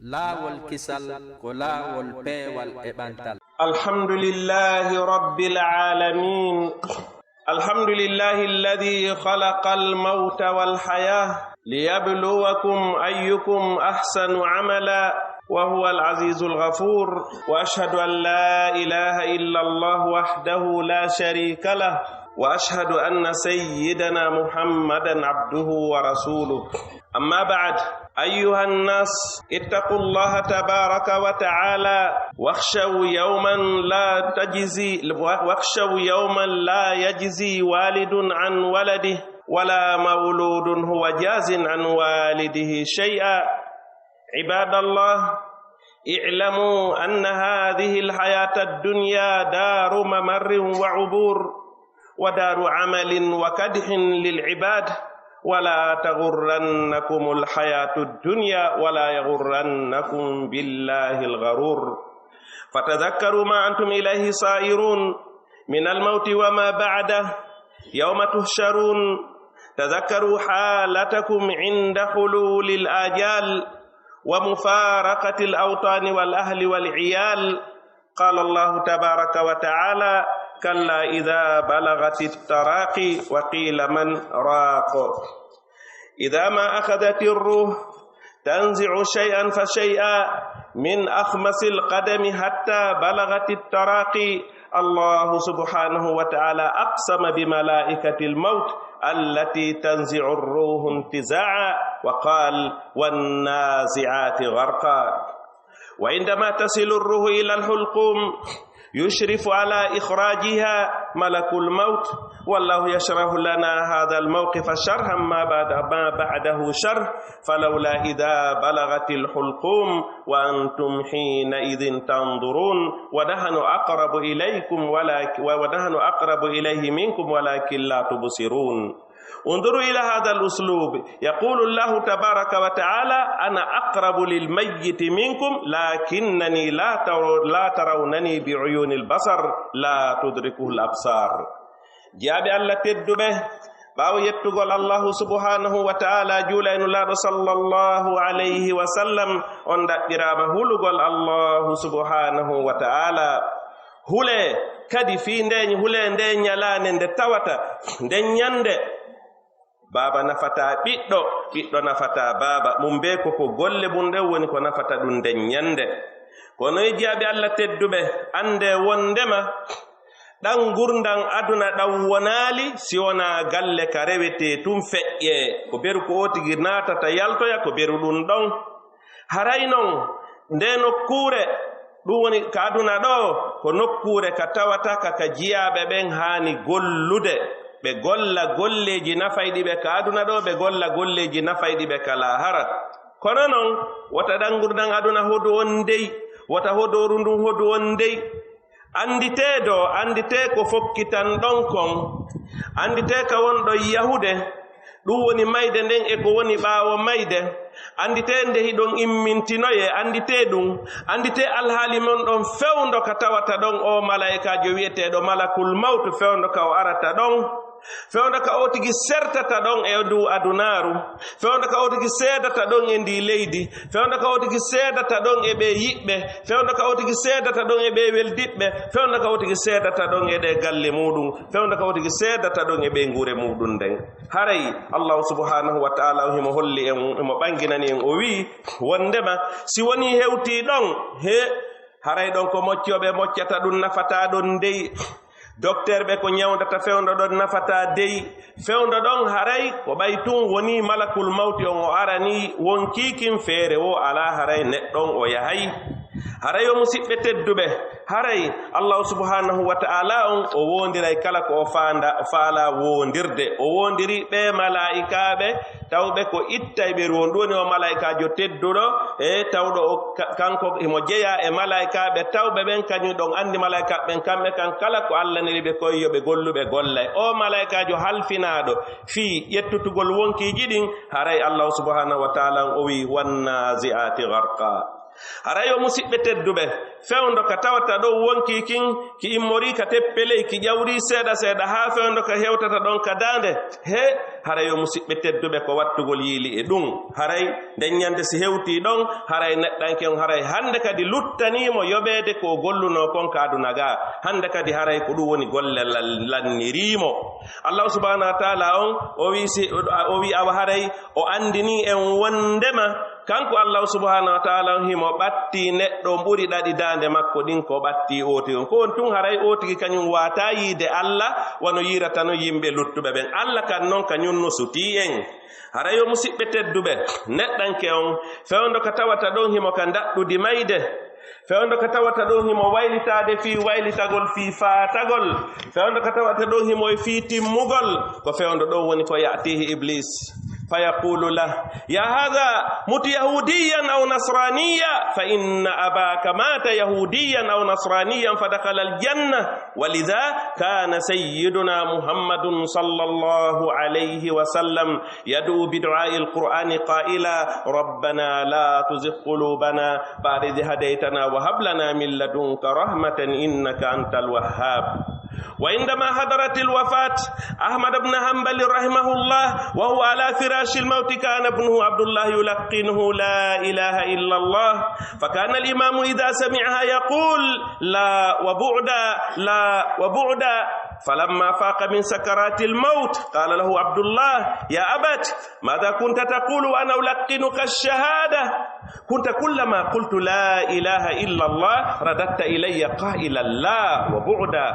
laawol kisal ko laawol peewal e ɓantal. alhamdulillahi rabbil alamin alhamdulillahi alladi khalaqa almauta walhayah liyabluwakum ayyukum ahsanu amala wa huwa alazizu alghafur wa ashhadu an la ilaha illa allah wahdahu la sharika lah wa ashhadu anna sayyidana muhammadan abduhu wa rasuluh. amma ba'd, أيها الناس اتقوا الله تبارك وتعالى واخشوا يوما لا يجزي والد عن ولده ولا مولود هو جاز عن والده شيئا. عباد الله، اعلموا أن هذه الحياة الدنيا دار ممر وعبور ودار عمل وكدح للعباد، ولا تغرنكم الحياة الدنيا ولا يغرنكم بالله الغرور. فتذكروا ما أنتم إليه صائرون من الموت وما بعده يوم تحشرون. تذكروا حالتكم عند حلول الآجال ومفارقة الأوطان والأهل والعيال. قال الله تبارك وتعالى: كلا إذا بلغت التراقي وقيل من راق. إذا ما أخذت الروح تنزع شيئا فشيئا من أخمس القدم حتى بلغت التراقي. الله سبحانه وتعالى أقسم بملائكة الموت التي تنزع الروح انتزاعا وقال: والنازعات غرقا. وعندما تصل الروح إلى الحلقوم يشرف على إخراجها ملك الموت، والله يشرح لنا هذا الموقف شرحا ما بعده شرح. فلولا إذا بلغت الحلقوم وأنتم حينئذ تنظرون ونحن أقرب إليه منكم ولكن لا تبصرون. انظروا إلى هذا الأسلوب، يقول الله تبارك وتعالى: أنا أقرب للميت منكم لكنني لا ترونني بعيون البصر لا تدركه الأبصار. جاب الله تدبه باو يتقول الله سبحانه وتعالى جولين الله صلى الله عليه وسلم on daɗɗirama hulugol Allah subhanahu wa ta'ala. hule kadi fi ndeñ hule nde ñalande nde tawata nden ñande baba nafata ɓiɗɗo nafata baba mum be koko golle mum ɗen woni ko nafata ɗum nden ñande. kono e jaaɓe Allah tedduɓe, ande wondema ɗan gurdan aduna ɗan wonali si wona galle ka rewete tum feƴƴe ko beru ko otigi natata yaltoya ko beru ɗum ɗon. haray non nde nokkure ɗum woni ka aduna ɗo ko nokkure ka tawata kaka jiyaɓe ɓen hani gollude, ɓe golla golleji nafayɗi ɓe ka aduna ɗo, ɓe golla golleji nafayɗi ɓe ka lahara. kono noon wota ɗan gurdan aduna hodu on dey, wota hodoru ndun hodu on dey. andite ko fokkitan ɗon kon, andite ka wonɗo yahude ɗum woni mayde nden e ko woni ɓaawo mayde, andite nde hiɗon immintinoye, andite ɗum, andite alhaali mon ɗon fewndo ka tawata ɗon o malaikajo wiyeteɗo malakul mawtu, fewndo ka o arata ɗon, fewndo ka o tigi sertata ɗon e ndu adunaru, fewndo ka o tigi seedata ɗon e ndi leydi, fewndo ka o tigi seedata ɗon e ɓe yiɓɓe, fewndo ka o tigi seedata ɗon e ɓe weldiɓɓe, fewndo ka o tigi seedata ɗon e ɗe galle muɗum, fewndo ka o tigi seedata ɗon e ɓe ngure muɗum nden. haray Allah subhanahu wa ta'ala himo holli en, imo ɓanginani en, o wi wondema si woni hewti ɗon haray ɗon ko moccoɓe moccata ɗum nafata ɗon dey, docteur ɓe ko ñawdata fewndo ɗon nafata dey, fewndo ɗon haray ko ɓay tun woni malakul mawti on o arani wonkikin feere wo ala haray neɗɗon o yahay. haray o musidɓe tedduɓe, haray Allah subhanahu wa ta'ala on o wondiray kala ko o faala wondirde. o wondiri ɓe malaikaɓe tawɓe ko ittay ɓe wonɗu woni o malaikajo tedduɗo e tawɗo o kanko imo jeeya e malaikaɓe tawɓe ɓen kañum ɗon andi malaikaɓe ɓen kamɓe kan kala ko Allah niri ɓe koyeyoɓe golluɓe gollay. o malaikajo halfinaɗo fii ƴettutugol wonkiji ɗin, haray Allah subhanahu wa ta'ala o wi: wannazi'ati gharqa. harayo musidɓe tedduɓe fewndo ka tawata ɗo wonki kin ki immori ka teppeley ki ƴawri seeɗa seeɗa haa fewndo ka hewtata ɗon ka daande he harayo musidɓe tedduɓe ko wattugol yiili e ɗum haray nden ñande si hewti ɗon haray neɗɗanke on haray hande kadi luttanimo yoɓeede ko golluno kon ka aduna ga hande kadi haray ko ɗum woni golle lannirimo allahu subhanahu wa taala on o wi awa haray o andini en wondema kanko allahu subhanahu wa taala on himo ɓatti neɗɗo ɓuri ɗaɗi daande makko ɗin ko ɓatti ooti on ko on tun haray ootigi kañum wata yiide allah wano yiratano yimɓe luttuɓe ɓen allah kan noon kañum no suti en harayo musidɓe tedduɓe neɗɗanke on fewndo ka tawata ɗon himo ka daɗɗudi mayde fewndo ka tawata ɗon himo waylitade fi waylitagol fi faatagol fewndo ka tawata ɗon himo e fi timmugol ko fewndo ɗon woni ko yatihi iblis فيقول له يا هذا مت يهوديا أو نصرانيا فإن أباك مات يهوديا أو نصرانيا فدخل الجنة ولذا كان سيدنا محمد صلى الله عليه وسلم يدعو بدعاء القرآن قائلا ربنا لا تزغ قلوبنا بعد إذ هديتنا وهب لنا من لدنك رحمة إنك أنت الوهاب وعندما حضرت الوفاة أحمد بن حنبل رحمه الله وهو على فراش الموت كان ابنه عبد الله يلقنه لا إله إلا الله فكان الإمام إذا سمعها يقول لا وبعدا لا وبعدا فلما فاق من سكرات الموت قال له عبد الله يا أبت ماذا كنت تقول وأنا ألقنك الشهادة كنت كلما قلت لا إله إلا الله رددت إلي قائلا لا وبعدا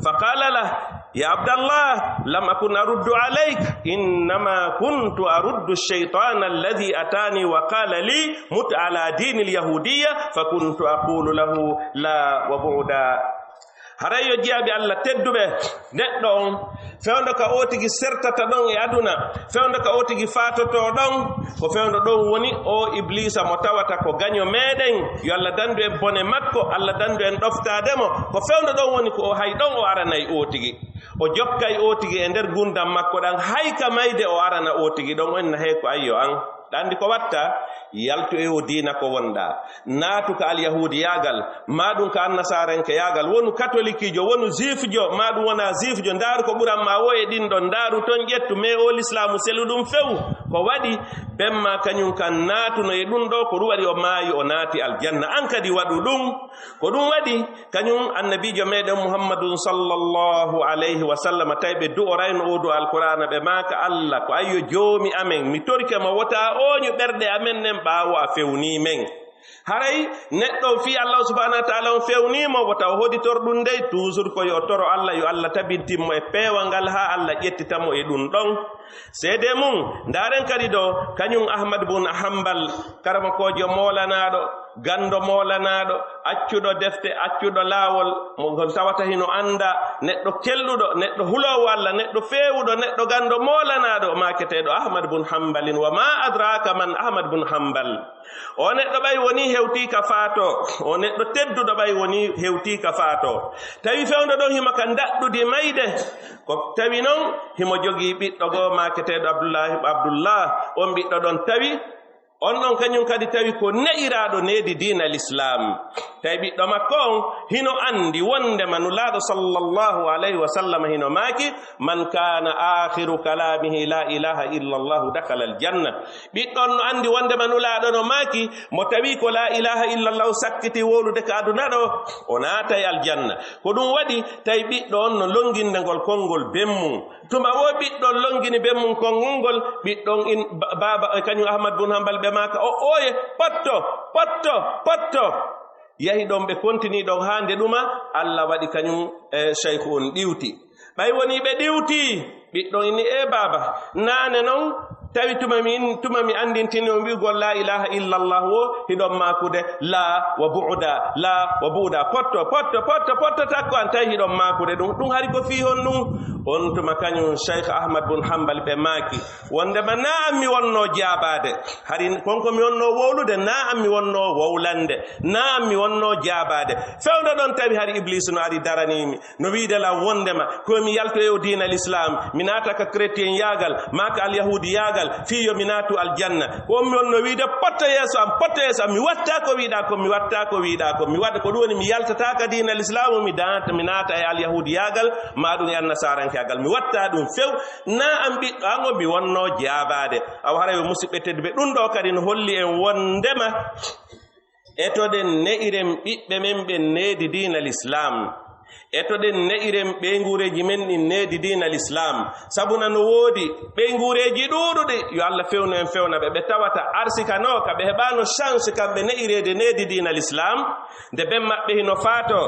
فقال له يا عبد الله لم أكن أرد عليك إنما كنت أرد الشيطان الذي أتاني وقال لي مت على دين اليهودية فكنت أقول له لا وبعدا harayo jaabi Allah tedduɓe neɗɗo on fewndo ka otigi sertata ɗon e aduna fewndo ka otigi faatoto ɗon ko fewndo ɗon woni o iblisa mo tawata ko gaño meɗen yo Allah dandu en bone makko Allah dandu en ɗoftademo ko fewndo ɗon woni ko o hay ɗon o aranayi otigi o jokkay otigi e nder gurdam makko ɗan hayka mayde o arana otigi ɗon onna hey ko ayyo an ɗandi ko watta yaltu e o diina ko wonɗa naatu ka alyahudi yagal maɗum ka annasarenke yagal wonu catholiquejo wonu juifjo maɗum wona juifjo ndaaru ko ɓuranma wo e ɗin ɗon ndaaru toon ƴettu mais o l'islamu selu ɗum few ko waɗi ɓemma kañum kan naatuno e ɗum ɗo ko ɗum waɗi o maayi o naati aljanna an kadi waɗu ɗum ko ɗum waɗi kañum annabijo meɗen muhammadun sallllahu alayhi wa sallam tawi ɓe du'orayno o du alqur'ana ɓe maaka allah ko ayyo joomi amen mi torike mo wota oñu ɓerɗe amen nen ɓaawo a fewni men haray neɗɗo fi allah subhanahu wa taala on fewnimo wota o hoditor ɗum ndey toujours ko yo toro allah yo allah tabintinmo e peewal ngal ha allah ƴettitamo e ɗum ɗon seede mum ndaren kadi ɗo kañum ahmad bun hambal karamakojo molanaɗo gando molanaɗo accuɗo defte accuɗo laawol mo tawata hino anda neɗɗo kelluɗo neɗɗo hulowo allah neɗɗo feewuɗo neɗɗo gando molanaɗo maketeɗo ahmad bun hambalin wa ma adraka man ahmad bun hambal o neɗɗo ɓay woni hewtika faato o neɗɗo tedduɗo ɓay woni hewtika faato tawi fewndo ɗon himo ka daɗɗude mayde ko tawi noon himo jogii ɓiɗɗo goo maketeɗo abdoullah on ɓiɗɗo ɗon tawi on ɗon kañum kadi tawi ko ne'iraɗo needi diina l'islam tawi ɓiɗɗo makko on hino andi wondema nulaaɗo sallllahu alayhi wa sallam hino maaki man kana akhiru kalamihi la ilaha illa llahu dakala aljanna ɓiɗɗon no andi wondema nulaaɗo no maaki mo tawi ko la ilaha illa llahu sakkiti wolude ka aduna ɗo o naatay aljanna ko ɗum waɗi tawi ɓiɗɗo on no longindegol konngol bemmum tuma wo ɓiɗɗon longini bemmum konngol ngol ɓiɗɗon in baba kañum ahmad bun hambal ɓe maka o oye potto yahi ɗon ɓe kontini ɗon ha nde ɗuma allah waɗi kañum cheikhu on ɗiwti ɓay woni ɓe ɗiwti ɓiɗɗon ini e baba nane noon tawi tuma mi andintini on wi'ugol la ilaha illallah wo hiɗon makude la wa buuda potto takko an tawi hiɗon makude ɗum hari ko fi hon ɗum on tuma kañum cheikh ahmad bun hambal ɓe maaki wondema na an mi wonno jaabade hari konko mi wonno wowlude na an mi wonno wowlande na an mi wonno jaabade fewdo ɗon tawi hari iblis no ari daranimi no wiidela wondema komi yalto e o diina l'islam mi naata ka chrétien yagal maka alyahudi yagal yagal fi yo minatu aljanna ko mi wonno wiide potto yeso am mi watta ko wiida ko mi watta ko wiida ko mi wada ko doni mi yaltata ka diina l'islam mi nata e al yahudi yagal ma dum en nasaran yagal mi watta dum few na am bi ango mi wonno jaabade aw harayo musibbe tedbe dum do kadi no holli en wondema etoden ne'irem bibbe men be needi diina l'islam etoden ne'irem ɓe ngureji men ɗin needi diina l'islam sabuna no woodi ɓe ngureji ɗuɗuɗe yo Allah fewnu en fewna ɓe tawata arsikano ka ɓe heɓano chance kamɓe ne'irede needi diina l'islam nde ben maɓɓe hino faato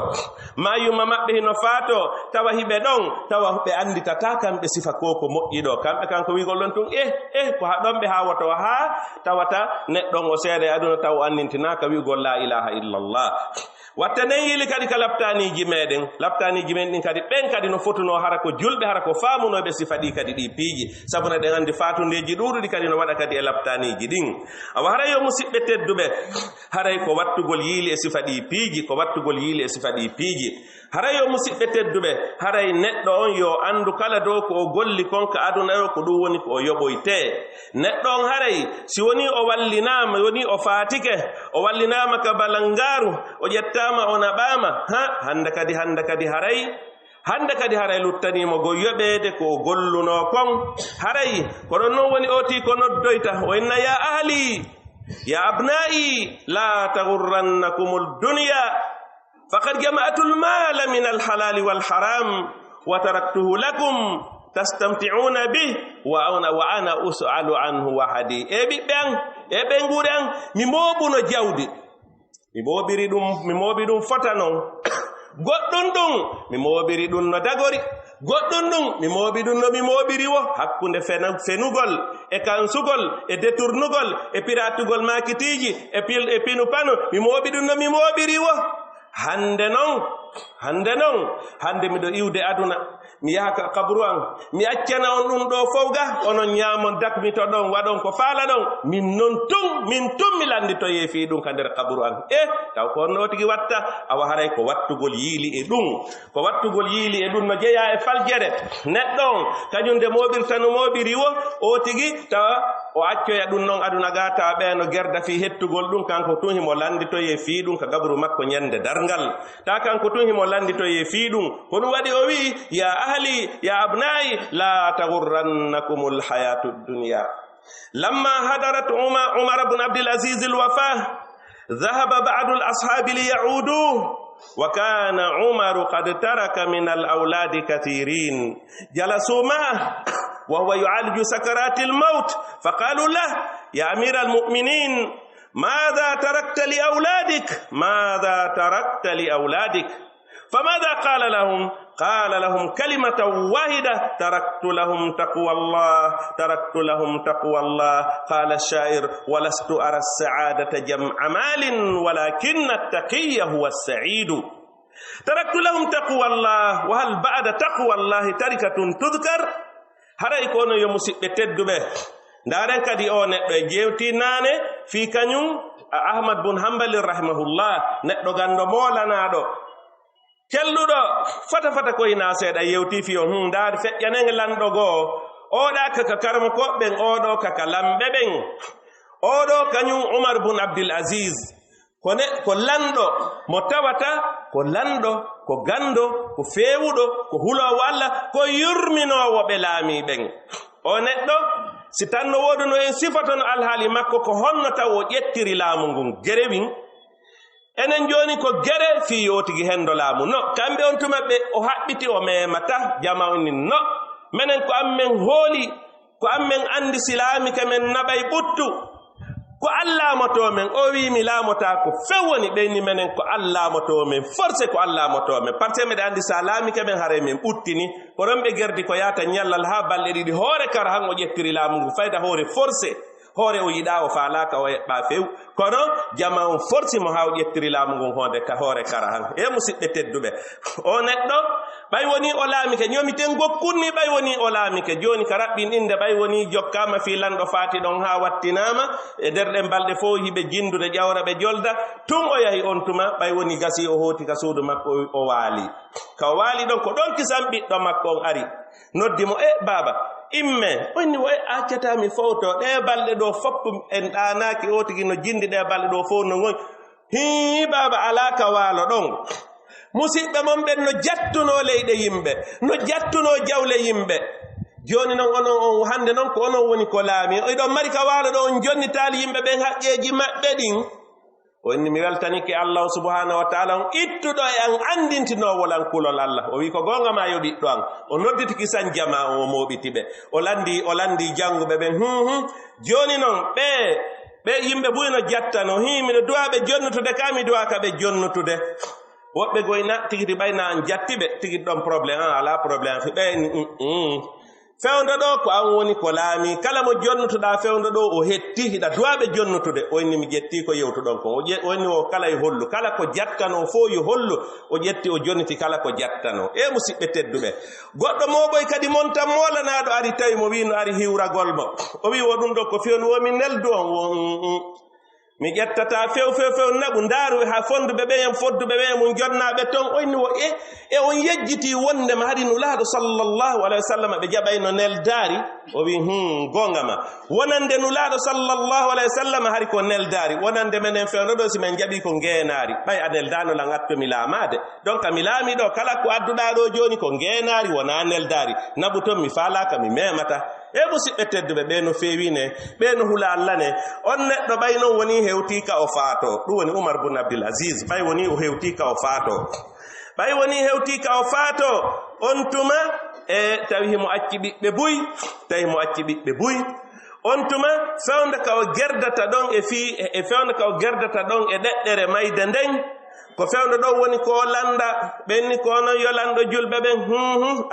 mayuma maɓɓe hino faato tawa hiɓe ɗon tawa ɓe anditata kamɓe sifa koko moƴƴiɗo kamɓe kanko wigol ɗon tun ko ha ɗon ɓe hawoto ha tawata neɗɗon o seeɗa e aduna taw o annintinaka wigol la ilaha illallah watta nen yili kadi ka laptaniji men ɗin kadi ɓen kadi no fotuno hara ko julɓe hara ko faamunoɓe sifa ɗi kadi ɗi piiji sabuna ɗen andi fatundeji ɗuɗuɗi kadi no waɗa kadi e laptaniji ɗin awa haray yo musidɓe tedduɓe haray ko wattugol yiili e sifa ɗi piiji haray yo musidɓe tedduɓe haray neɗɗo on yo andu kala dow ko o golli konka aduna o ko ɗum woni ko o yoɓoyte neɗɗo on haray si woni o wallinama woni o faatike o wallinama ka balangaru o ƴettama o naɓama hande kadi haray luttanimo go yoɓede ko golluno kon haray ko ɗon noon woni oti ko noddoyta o inna ya ahli ya abna'i la tagurrannakum dunya faqad jama'tu al-mala min al-halal wal-haram wa taraktuhu lakum tastamti'una bih wa ana us'alu anhu wahadi e ɓe nguren mi moɓuno jawdi mi moɓi ɗum fota non goɗɗum ɗum mi moɓiri ɗum no dagori goɗɗum ɗum mi moɓi ɗum no mi moɓiri wo hakkunde fenugol e kansugol e détournugol e piratugol makitiji e pinu pano mi moɓi ɗum no mi moɓiri wo hande miɗo iwde aduna mi yaha ka kabru an mi accana on ɗum ɗo fowga onon ñaamon dakmito ɗon waɗon ko faala ɗon min tun mi landitoye fi ɗum ka nder kabru an taw ko onno tigi watta awa haray ko wattugol yiili e ɗum no jeeya e faljere neɗɗo on kañum nde moɓirta no moɓiri wo o tigi tawa o accoya ɗum noon aduna ga tawa ɓeeno gerda fi hettugol ɗum kanko tun himo landitoye fi ɗum ka gabru makko ñande darngal ta kanko tun himo landitoye fi ɗum ko ɗum waɗi o wi ya ahli ya abna'i la tagurrannakumul hayatud dunya lamma hadarat umar ibn abdul aziz al-wafah dhahaba ba'du al-ashab liya'uduhu وكان عمر قد ترك من الأولاد كثيرين جلسوا معه وهو يعالج سكرات الموت فقالوا له يا أمير المؤمنين ماذا تركت لأولادك فماذا قال لهم كلمة واحدة تركت لهم تقوى الله قال الشاعر ولست أرى السعادة جمع مال ولكن التقي هو السعيد تركت لهم تقوى الله وهل بعد تقوى الله تركة تذكر haray kono yo musidɓe tedduɓe ndaren kadi o neɗɗo e jewti naane fi kañum ahmad bun hambali rahimahullah neɗɗo gando molanaɗo kelluɗo fata koyna seeɗa yewti fi o ndaade feƴƴanenge lanɗo goo oɗa kaka karmo koɓɓen oɗo kaka lamɓe ɓen oɗo kañum umar bun abdul aziz ko lanɗo mo tawata ko lanɗo ko gando ko feewuɗo ko hulowo Allah ko yurminowo ɓe laami ɓen o neɗɗo si tan no woduno en sifatono alhaali makko ko honno taw o ƴettiri laamu ngun gerewin enen joni ko gere fi yotigi hendo laamu no kamɓe on tuma ɓe o haɓɓiti o memata jamawni no menen ko ammen hooli ko ammen andi silamika men naɓay ɓuttu ko Allah moto men o wi mi laamota ko fewoni ɓeyni menen ko Allah moto men forcé ko Allah moto men parce que meɗe andi sa laamike men hare men ɓuttini ko ɗon ɓe gerdi ko yata ñallal ha balɗe ɗiɗi hoore kara han o ƴettiri laamu ngu fayda hoore forcé hoore o yiɗa o faalaka o heɓɓa few kono jama on forci mo ha o ƴettiri laamu ngun honde ka hoore kara han e musidɓe tedduɓe o neɗɗo ɓay woni o laamike ñomiten gokkunni ɓay woni o laamike joni ka raɓɓin inde ɓay woni jokkama fi lanɗo faati ɗon ha wattinama e derɗe balɗe fo hiɓe jindude ƴawra ɓe jolda tun o yahi on tuma ɓay woni gasi o hooti ka suudu makko o waali ka o waali ɗon ko ɗon kisan ɓiɗɗo makko on ari noddimo baba imme onni way accatami fowto ɗe balɗe ɗo fopp en ɗanaki o tigi no jindi ɗe balɗe ɗo fof no gon hi baba alaka waalo ɗon musidɓe mon ɓen no jattuno leyɗe yimɓe no jattuno jawle yimɓe joni noon onon on hande noon ko onon woni ko laami oɗon mari ka waalo ɗo on jonnitali yimɓe ɓen haqqeji maɓɓe ɗin o inni mi weltanike Allah subhanahu wa ta'ala on ittuɗo e an andintinowolan kulol Allah o wi ko gonga ma yo ɓiɗɗo an o nodditi kisan jama o moɓitiɓe o landi janguɓe ɓen joni noon ɓe yimɓe buyno jattano miɗo duwaɓe jonnutude ka mi duwaka ɓe jonnutude woɓɓe goyna tigiti ɓayna an jattiɓe tigi ɗon probléme ala probléme fi ɓe fewndo ɗo ko an woni ko laami kala mo jonnutuɗa fewndo ɗo o hetti hiɗa duwaɓe jonnutude o inni mi ƴetti ko yewtuɗon ko o inni o kala e hollu kala ko jattano fo yo hollu o ƴetti o jonniti kala ko jattano e musidɓe tedduɓe goɗɗo moɓoy kadi mon tan molanaɗo ari tawi mo wi no ari hiwragol mo o wi wo ɗum ɗo ko fewno womi neldu on mi ƴettata few naɓu ndaaru ha fonduɓe ɓe en fodduɓe ɓe mum jonnaɓe ton oyni wo e on yejjiti wondema haɗi nulaaɗo sallllahu alayhi wa sallam ɓe jaɓayno neldaari o wi gonga ma wonande nulaaɗo sallllahu alayhi wa sallam hari ko neldaari wonande menen fewno ɗo si men jaɓi ko ngeenaari ɓay a neldano lan attomi laamade donc mi laami ɗo kala ko adduɗa ɗo joni ko ngeenaari wona neldaari naɓu ton mi faalaka mi memata e musidɓe tedduɓe ɓe no feewine ɓe no hula Allah ne on neɗɗo ɓay noon woni hewtika o faato ɗum woni Umar bun Abdul Aziz ɓay woni o hewtika o faato ɓay woni hewtika o faato on tuma e tawi mo acci ɓiɓɓe buy on tuma fewnde ka o gerdata ɗon e fewnde ka o gerdata ɗon e ɗeɗɗere mayde nden ko fewndo ɗo woni ko landa ɓenni ko onon yo lanɗo julɓe ɓen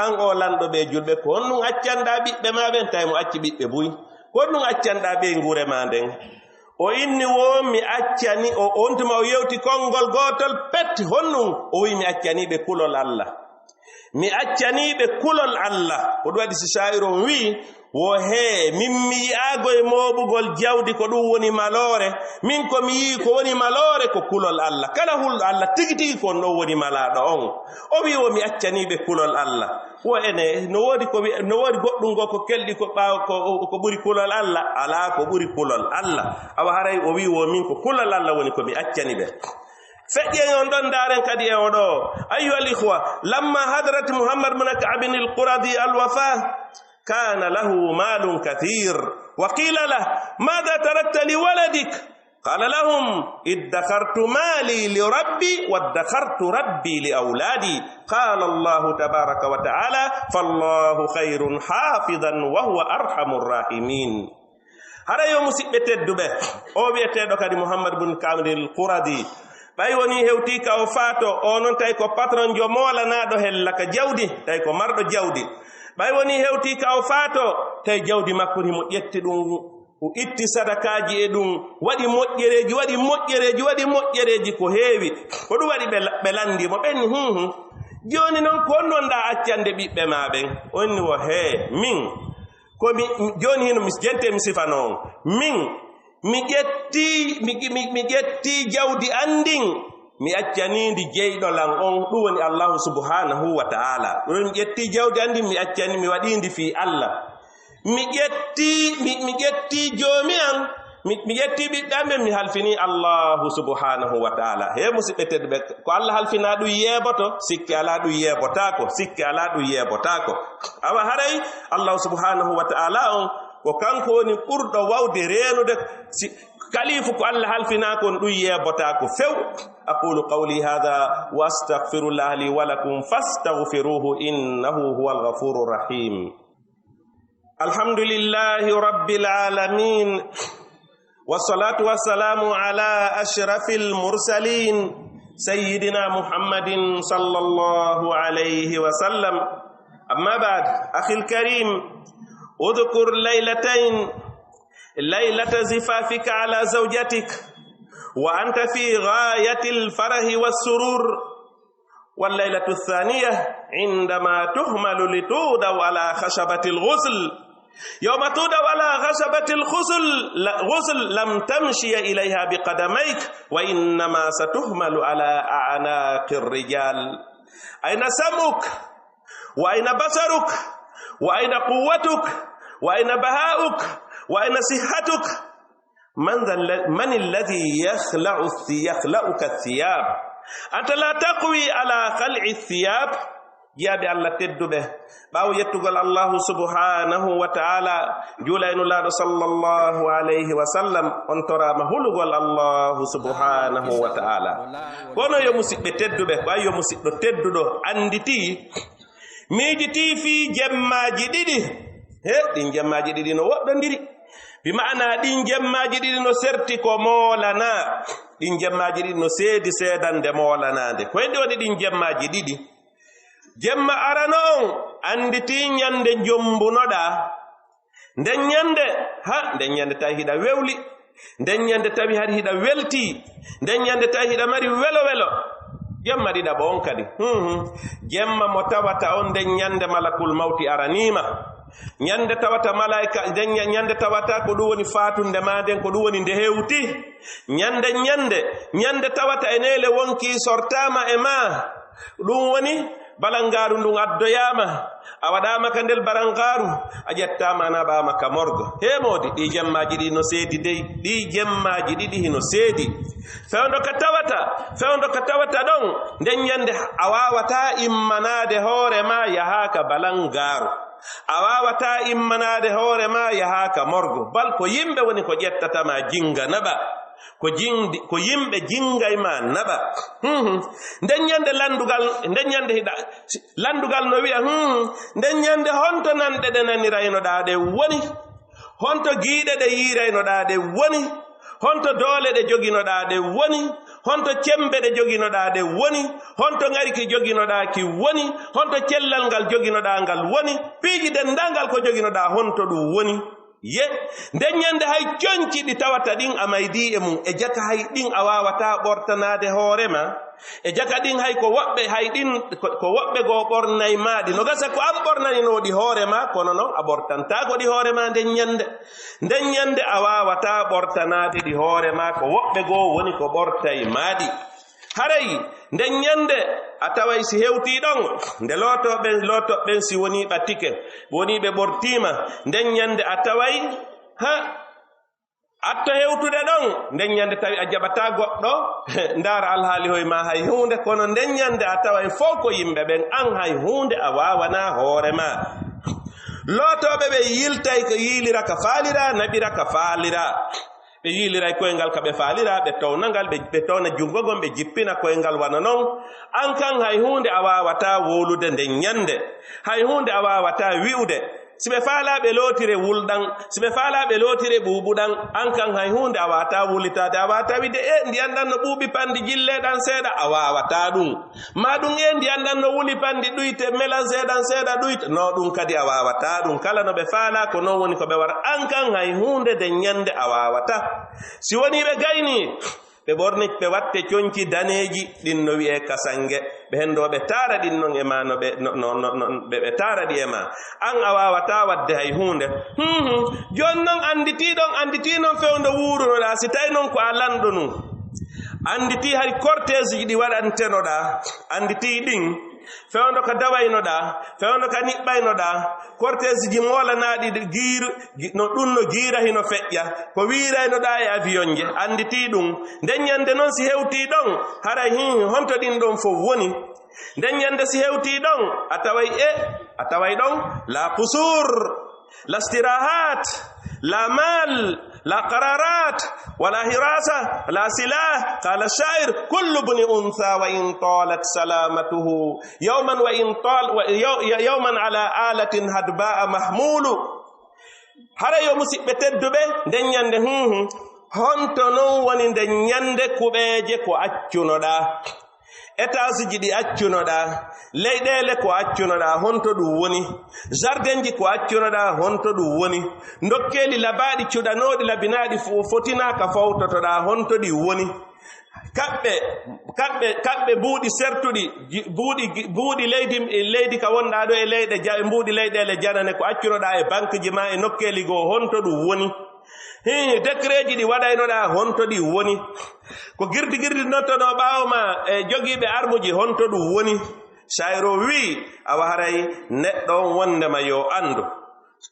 an o lanɗo ɓe julɓe ko on ɗum accanɗa ɓiɓɓe ma ɓen tawi mo acci ɓiɓɓe buy ko ɗum accanɗa ɓe ngure ma nden o inni wo mi accani on tuma o yewti konngol gotol petti honɗum o wi mi accaniɓe kulol Allah mi accaniɓe kulol Allah ko ɗum waɗi si sha'ir on wi wo min mi yi'aago e mooɓugol jawdi ko ɗum woni maloore min ko mi yii ko woni maloore ko kulol Allah kala hulɗo Allah tigi kon ɗon woni malaaɗo on o wi wo mi accaniɓe kulol Allah wo ene no woodi goɗɗum go ko kelɗi ko ɓaawa ko ɓuri kulol Allah alaa ko ɓuri kulol Allah awa haray o wi wo min ko kulol Allah woni ko mi accani ɓe feƴƴen on ɗon daren kadi e oɗo ayyuhal ihwa lamma hadrat Muhammad bin Ka'b al-Quradi al-wafa kana lahu malun kathir wa qila lahu madha tarakta li waladik qala lahum iddakhartu mali li rabbi wa iddakhartu rabbi li awladi qala Allah tabaraka wa ta'ala fallahu khayrun hafizan wa huwa arhamur rahimin hara yo musidɓe tedduɓe o wi'eteɗo kadi Muhammad bin Ka'b al-Quradi ɓay woni hewtika o faato o noon tawi ko patron jo molanaɗo hella ka jawdi tawi ko marɗo jawdi ɓay woni hewtika o faato tawi jawdi makko ni mo ƴetti ɗum o itti sadakaji e ɗum waɗi moƴƴereji ko heewi ko ɗum waɗi ɓe landimo ɓenni joni noon ko onnon ɗa accande ɓiɓɓe ma ɓen onni wo min komi joni hino mi jente mi sifano on min mi ƴetti jawdi andin mi accanindi jeyɗolan on ɗum woni Allahu subhanahu wa ta'ala ɗum mi ƴetti jawdi andin mi accani mi waɗindi fi Allah mi ƴetti joomi an mi ƴetti ɓiɓɓe mi halfini Allahu subhanahu wa ta'ala he musidɓe tedduɓe ko Allah halfina ɗum yeeboto sikki ala ɗum yeebotako awa haray Allahu subhanahu wa ta'ala on ko kanko woni ɓurɗo wawde reenude kalifu ko Allah halfina kon ɗum yeebotako few aqulu qawli hadha wa astaghfirullah li wa lakum fastaghfiruhu innahu huwal ghafurur rahim alhamdulillahi rabbil alamin wassalatu wassalamu ala ashrafil mursalin sayyidina muhammadin sallallahu alayhi wa sallam amma ba'd akhil karim اذكر ليلتين ليلة زفافك على زوجتك وأنت في غاية الفرح والسرور والليلة الثانية عندما تهمل لتودع على خشبة الغسل يوم تودع على خشبة الغسل لم تمشي إليها بقدميك وإنما ستهمل على أعناق الرجال أين سمعك وأين بصرك وأين قوتك wa ayna baha'uk wa ayna sihhatuk man alladhi yakhla'uka athiyab anta la taqwi ala khal'i athiyab yaaɓe allah tedduɓe ɓaawo yettugol allahu subhanahu wa ta'ala juulaynulaaɗo sallallahu alayhi wa sallam on torama hulugol allahu subhanahu wa ta'ala kono yo musidɓe tedduɓe ko ay yo musidɗo tedduɗo anditi miijiti fii jemmaji ɗiɗi ɗin jemmaji ɗiɗi no woɗɗondiri bi ma'ana ɗin jemmaji ɗiɗi no serti ko moolana ɗin jemmaji ɗiɗi no seedi seedande moolanade ko hen woni ɗin jemmaji ɗiɗi jemma arano on anditi ñande jombunoɗa nden ñande tawi hiɗa wewli nden ñande tawi hari hiɗa welti nden ñande tawi hiɗa mari welo welo jemma ɗiɗaɓo on kadi jemma mo tawata on nden ñande malakul mawti aranima ñande tawata malaika nden ñande tawata ko ɗum woni fatunde ma nden ko ɗum woni nde hewti ñande tawata e nele wonki sortama e ma ɗum woni balangaru ndun addoyama a waɗama ka ndel balangaru a ƴettama ana ɓama ka morgo hemodi ɗi jemmaji ɗi no seedi dey ɗi jemmaji ɗiɗi hino seedi fewndo ka tawata ɗon nden ñande a wawata immanade hoore ma yahaka balangaru a wawata immanade hoore ma yahaka morgo bal ko yimɓe woni ko ƴettatama jinga naɓa ko yimɓe jingay ma naɓa nden ñande landugal no wiya nden ñande honto nanɗe ɗe naniraynoɗa ɗe woni honto giiɗe ɗe yiraynoɗa ɗe woni honto doole ɗe joginoɗa ɗe woni honto cembe ɗe joginoɗa ɗe woni honto ŋariki joginoɗa ki woni honto cellal ngal joginoɗa ngal woni piiji dendangal ko joginoɗa honto ɗum woni ye nden ñande hay coñci ɗi tawata ɗin a maydi e mum e jaka hay ɗin a wawata ɓortanade hoorema e jaka ɗin hay ko woɓɓe goo ɓornay maɗi no gasa ko an ɓornaninoɗi hoorema kono noon a ɓortantako ɗi hoorema nden ñande a wawata ɓortanade ɗi hoorema ko woɓɓe goo woni ko ɓortay maɗi haray nden ñande a taway si hewti ɗon nde lootoɓen si woni ɓattike woni ɓe ɓortima nden ñande a taway atto hewtude ɗon nden ñande tawi a jaɓata goɗɗo ndaara alhaali hoye ma hay hunde kono nden ñande a taway fof ko yimɓe ɓen an hay hunde a wawana hoore ma lootoɓe ɓe yiltay ko yiilira ka faalira naɓira ka faalira ɓe yiiliray koyngal ka ɓe faalira ɓe townangal ɓe towna jungogon ɓe jippina koyngal wana noon an kan hay hunde a wawata wolude nden ñande hay hunde a wawata wi'ude si ɓe faalaɓe lootire wulɗan si ɓe faalaɓe lootire ɓuuɓuɗan an kan hay hunde a wawata wulitade a wawata wide ndiyan ɗan no ɓuuɓi pandi jilleɗan seeɗa a wawata ɗum ma ɗum ndiyan ɗan no wuli pandi ɗuyte melan seeɗa ɗuyta no ɗum kadi a wawata ɗum kala no ɓe faala ko noon woni ko ɓe wara an kan hay hunde de ñande a wawata si woni ɓe gayni ɓe ɓorni ɓe watte coñci daneeji ɗin no wi'e kasange ɓe hendo ɓe taara ɗin non e ma no ɓe taara ɗi e ma an a wawata wadde hay hunde joni noon anditi noon fewndo wuurunoɗa si tawi noon ko a lanɗo num anditi hay cortége ji ɗi waɗantenoɗa anditi ɗin fewndo ko dawaynoɗa fewndo ko niɓɓaynoɗa cortége ji molanaɗi no ɗum no giira hino feƴƴa ko wiiraynoɗa e avion je anditi ɗum nden ñande noon si hewti ɗon haray honto ɗin ɗon fof woni nden ñande si hewti ɗon a taway ɗon la pusur la stirahat la mal la qararat wala hirasa la silah qala shair kullu bni untha wa in talat salamatuhu yawman ala alatin hadba'a mahmulu hara yo musidɓe tedduɓe nden ñande honto non woni nden ñande kuɓeje ko accunoɗa étage ji ɗi accunoɗa leyɗele ko accunoɗa honto ɗum woni jardin ji ko accunoɗa honto ɗum woni dokkeli labaɗi cuɗanoɗi labinaɗi fotinaka fawtotoɗa honto ɗi woni kamɓe buuɗi sertuɗi buuɗi leydi ka wonɗa ɗo e leyɗe mbuuɗi leyɗele janane ko accunoɗa e banque ji ma e nokkeli goo honto ɗum woni décret ji ɗi waɗaynoɗa honto ɗi woni ko girdi nottoɗo ɓawma e jogiiɓe armuji honto ɗum woni sayro wi awa haray neɗɗo on wondema yo andu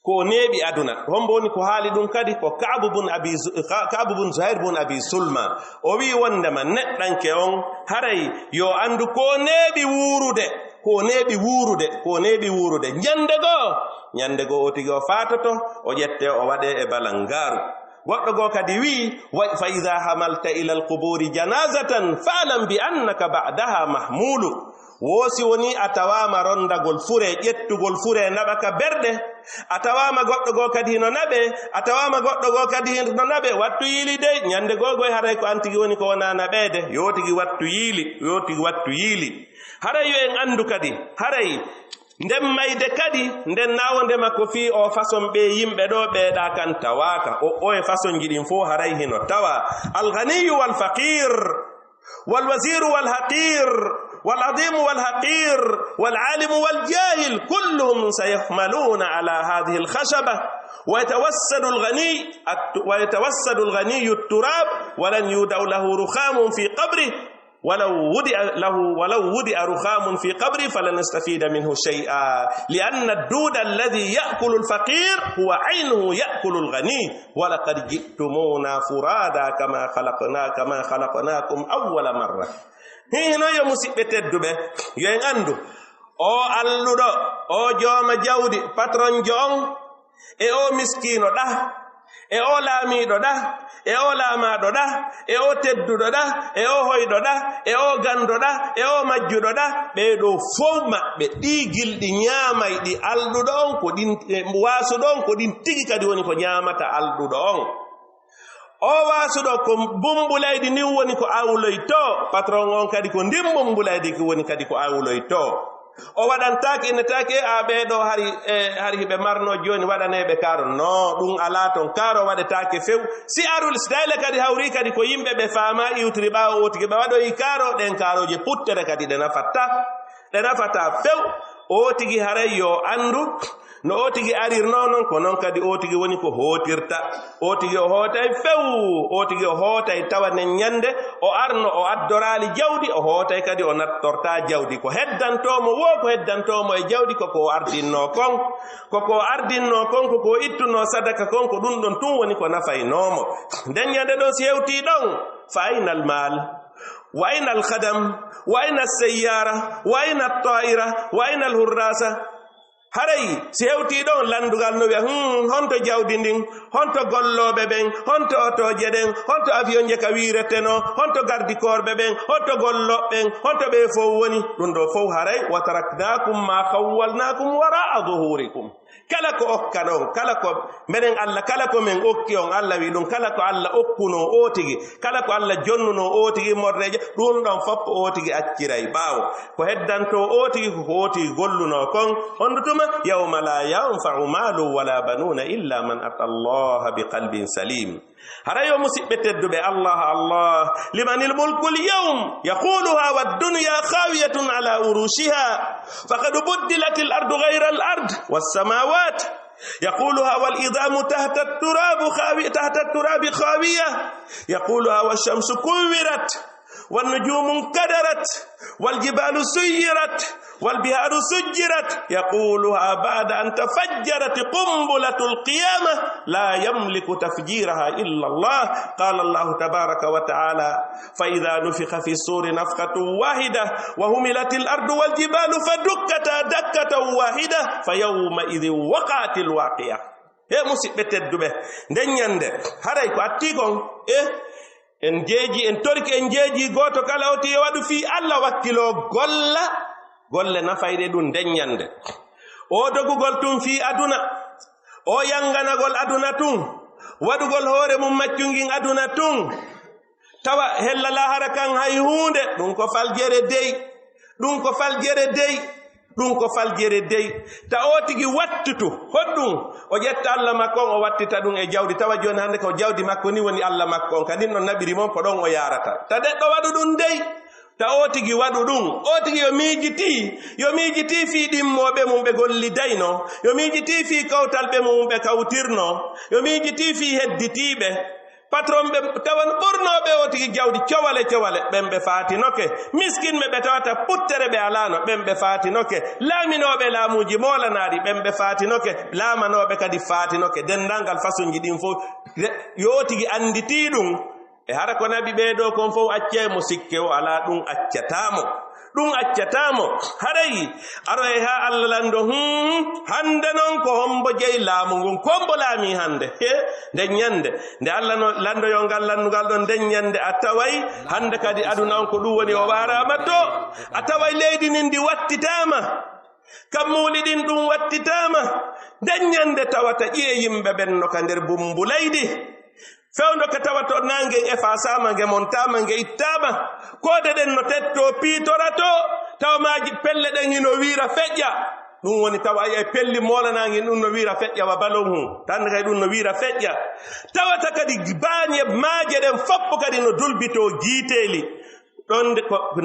ko neeɓi aduna hombo woni ko haali ɗum kadi ko Ka'b bun Zuhair bun Abi Sulma o wi wondema neɗɗanke on haray yo andu ko neeɓi wuurude ñande goo o tigi o faatoto o ƴette o waɗe e balangaru goɗɗo goo kadi wi fa ida hamalta ila alquburi janazatan fa'lam bi annaka ba'daha mahmulu woosi woni a tawama rondagol fure ƴettugol fure naɓaka berɗe a tawama goɗɗo goo kadi hino naɓe wattu yiili de ñande gogoy haray ko an tigi woni ko wona naɓede yo tigi wattu yiili haray yo en andu kadi haray nden mayde kadi nden nawonde makko fi o façon ɓe yimɓe ɗo ɓeeɗa kan tawaka o e façon ji ɗin fo haray hino tawa alghaniyu walfaqir والوزير والحقير والعظيم والحقير والعالم والجاهل كلهم سيحملون على هذه الخشبة ويتوسد الغني التراب ولن يودع له رخام في قبره ولو وضع رخام في قبره فلن يستفيد منه شيئا لأن الدود الذي يأكل الفقير هو عينه يأكل الغني ولقد جئتمونا فرادا كما خلقناكم أول مرة هنا يا مسيبة الدبة يا أندو أو اللودو أو جوما جودي patron جون أو مسكينو ده e o laamiɗo ɗa e o laamaɗo ɗa e o tedduɗo ɗa e o hoyɗo ɗa e o ganduɗo ɗa e o majjuɗo ɗa ɓeɗo fof maɓɓe ɗi gilɗi ñaamayɗi alɗuɗo on ko ɗin waasuɗo on ko ɗin tigi kadi woni ko ñaamata alɗuɗo on o waasuɗo ko bumbulaydi nin woni ko awloyto patron on kadi ko ndin bumbulaydi ko woni kadi ko awloyto o waɗantaki innetaki a ɓeeɗo hari hiɓe marno joni waɗaneɓe karo no ɗum ala ton karo waɗetake few si arul style kadi hawri kadi ko yimɓe ɓe faama iwtiri ɓawo otigi ɓe waɗoyi karo ɗen karoje puttere kadi ɗe nafata few o tigi haray yo andu no o tigi arirno non ko non kadi o tigi woni ko hootirta o tigi o hootay few o tigi o hootay tawa nen ñande o arno o addorali jawdi o hootay kadi o nattorta jawdi ko heddantomo ko heddantomo e jawdi koko ardinno kon koko ittuno sadaka kon ko ɗum ɗon tun woni ko nafaynomo nden ñande ɗo si hewti ɗon fa ayna al mal wa ayna al khadam wa ayna al sayyara wa ayna al ta'ira wa ayna al hurrasa haray si hewti ɗon landugal no wiya honto jawdi ndin honto golloɓe ɓen honto otoje ɗen honto avion je ka wireteno honto gardikorɓe ɓen honto golloɓɓen honto ɓe fof woni ɗum ɗo fof haray wa taraknakum ma khawwalnakum wara'a zuhurikum kala ko okka ɗon kala ko mbeɗen Allah kala ko men okki on Allah wi ɗum kala ko Allah okkuno o tigi kala ko Allah jonnuno o tigi morreje ɗum ɗon fof o tigi acciray ɓaawo ko heddanto o tigi ko o tigi golluno kon hondutuma yawma la yanfa'u malu wala banuna illa man ata Allah biqalbin salim harayo musiɓɓe tedduɓe Allah limanil mulku lyawm yaquluha waddunya khawiyatun ala urushiha faqad buddilat al ardu ghayra al ard was-samawat يقولها والإضام تحت التراب خاوية يقولها والشمس كورت والنجوم انكدرت والجبال سيرت والبحار سجرت يقولها بعد أن تفجرت قنبلة القيامة لا يملك تفجيرها إلا الله قال الله تبارك وتعالى فإذا نفخ في الصور نفخة واحدة وهملت الأرض والجبال فدكتا دكة واحدة فيومئذ وقعت الواقعة هي مصيبة الدبه دنياند هراي كو اتيكون en torki en jeeji goto kala oti wadu fi Allah wakkilo golle nafayde ɗum deññande o dogugol tun fi aduna o yanganagol aduna tun waɗugol hoore mum maccungin aduna tun tawa hella lahara kan hay hunde ɗum ko faljere dey ta o tigi wattutu hoɗɗum o ƴetta Allah makko on o wattita ɗum e jawdi tawa joni hande ko jawdi makko ni woni Allah makko on kadi non naɓiri mon ko ɗon o yarata ta neɗɗo waɗu ɗum dey ta o tigi waɗu ɗum o tigi yo miijiti fi ɗimmoɓe mum ɓe gollidayno yo miijiti fi kawtalɓe mum ɓe kawtirno yo miijiti fi hedditiɓe patron ɓe tawan ɓurnoɓe o tigi jawdi cowale ɓen faatinoke miskin ɓe tawata puttere ɓe alano ɓen ɓe faatinoke laaminoɓe laamuji molanaɗi ɓen ɓe faatinoke laamanoɓe kadi faatinoke dendangal façonji ɗin fof yo tigi anditi ɗum e hara ko nabi ɓeeɗo kon fof accemo sikke o ala ɗum accatamo haray aro e ha Allah lando hande non ko hombo jeyi laamu ngun kombo laami hande nden ñande nde Allah no lando yo ngal landugal ɗon nden ñande a taway hande kadi aduna on ko ɗum woni o warama to a taway leydi nin ndi wattitama kam muliɗin ɗum wattitama nden ñande tawata ƴiye yimɓe ɓen no ka nder bumbu leydi fewndo ka tawato nange e fasama nge montama nge ittama kode ɗen no tetto piitorato tawmaji pelle ɗen hino wiira feƴƴa ɗum woni tawa e pelli molanangi ɗum no wiira feƴƴa wa balon hu tan kay ɗum no wiira feƴƴa tawata kadi bañe maaje ɗen foppo kadi no dulbito jiiteli ɗon nde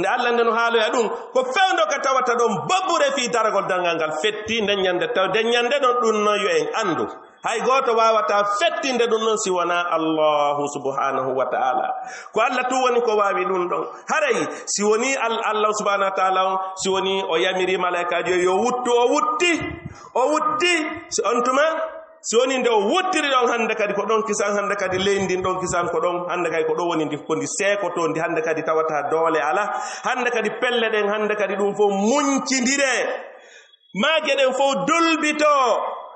Allah nde no haaloya ɗum ko fewndo ka tawata ɗon bobbure fi daragol dangal ngal fetti nden ñande taw nden ñande ɗon ɗum no yo en andu hay goto wawata fettinde ɗum ɗon si wona Allahu subhanahu wa ta'ala ko Allah tu woni ko wawi ɗum ɗon haray si woni Allah subhanahu wa ta'ala on si woni o yamiri malaikaji yo wuttu o wutti si on tuma si woni nde o wuttiri ɗon hande kadi ko ɗon kisan hande kadi leydi ɗon kisan ko ɗon hande kadi ko ɗo woni ndi ko ndi seekoto ndi hande kadi tawata doole ala hande kadi pelle ɗen hande kadi ɗum fof muncidire maaje ɗen fof dulbito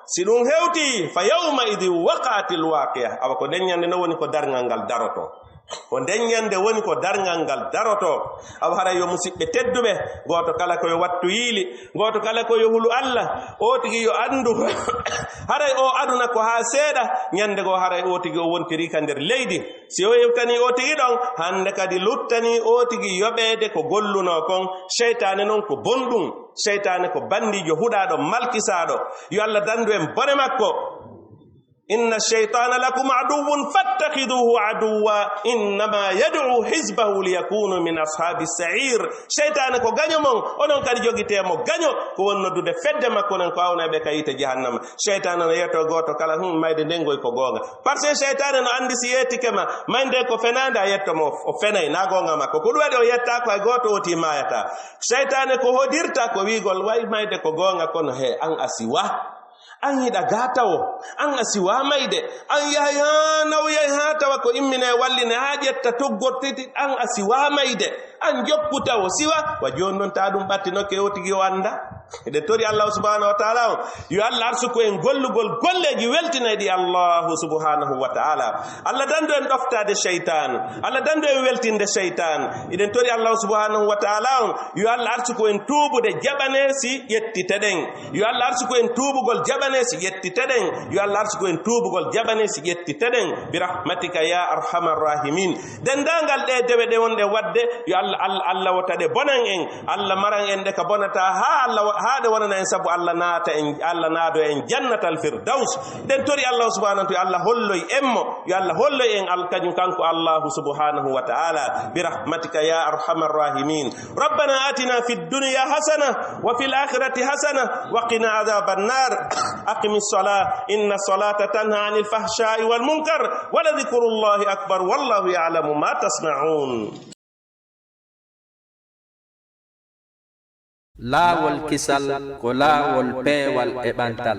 si ɗum hewti fa yawma idin waqa'atil waqi'a awa ko nden ñande no woni ko darngal ngal daroto ko nden ñande woni ko darngal ngal daroto awa hara yo musidɓe tedduɓe goto kala koyo wattu yiili goto kala koyo hulu Allah o tigi yo andu haray o aduna ko ha seeɗa ñande go haray o tigi o wontiri ka nder leydi si o yewtani o tigi ɗon hande kadi luttani o tigi yoɓede ko golluno kon cheytane noon ko bonɗum cheytane ko bandijo huɗaɗo malkisaɗo yo Allah dandu en bone makko inna shaytana lakum aduwwun fattakhiduhu aduwwa innama yad'u hizbahu liyakunu min ashabis sa'ir shaytana ko gaño mon onon kadi jogitemo gaño ko wonnodude fedde makko non ko awnaɓe kayite jahannama shaytana no yeto goto kala mayde ndengoy ko gonga par ce shaytana no andi si yetike ma mayde ko fenande a yettomo o fenay na gonga makko ko ɗum waɗi o yetta ko hay goto oti mayata shaytana ko hodirta ko wigol way mayde ko gonga kono he an asiwa an yiɗa gatawo an asiwa mayde an yaha nawyay ha tawa ko immine walline ha ƴetta toggortiti an asiwa mayde an jokkutawo siwa wa joni noon ta ɗum ɓattinoke o tigi o anda eɗen tori Allah subhanahu wa ta'ala o yo Allah arsuko en gollugol golleji weltinayɗi Allahu subhanahu wa ta'ala Allah dandu en ɗoftade shaytan Allah dandu en weltinde shaytan eɗen tori Allah subhanahu wa ta'ala on yo Allah arsuko en tuubude jaɓanesi ƴettiteɗen yo Allah arsuko en tuubugol jaɓanesi ƴettiteɗen yo Allah arsuko en tuubugol jaɓanesi ƴettiteɗen bi rahmatika ya arhamar rahimin dendangal ɗe dewe ɗe wonɗe wadde yo Allah wotaɗe bonan en Allah maran en ɗe ka bonata ha Allah haade wonana en sabu Allah naata en Allah naado en jannatal firdaus den tori Allah subhanahu wa ta'ala Allah holloy emmo yo Allah holloy en alkañum kanko Allah subhanahu wa ta'ala bi rahmatika ya arhamar rahimin rabbana atina fid dunya hasana wa fil akhirati hasana wa qina adhaban nar aqimis salah inna salata tanha 'anil fahsha'i wal munkar wa la dhikrullahi akbar wallahu ya'lamu ma tasna'un laawol kisal ko laawol peewal e ɓantal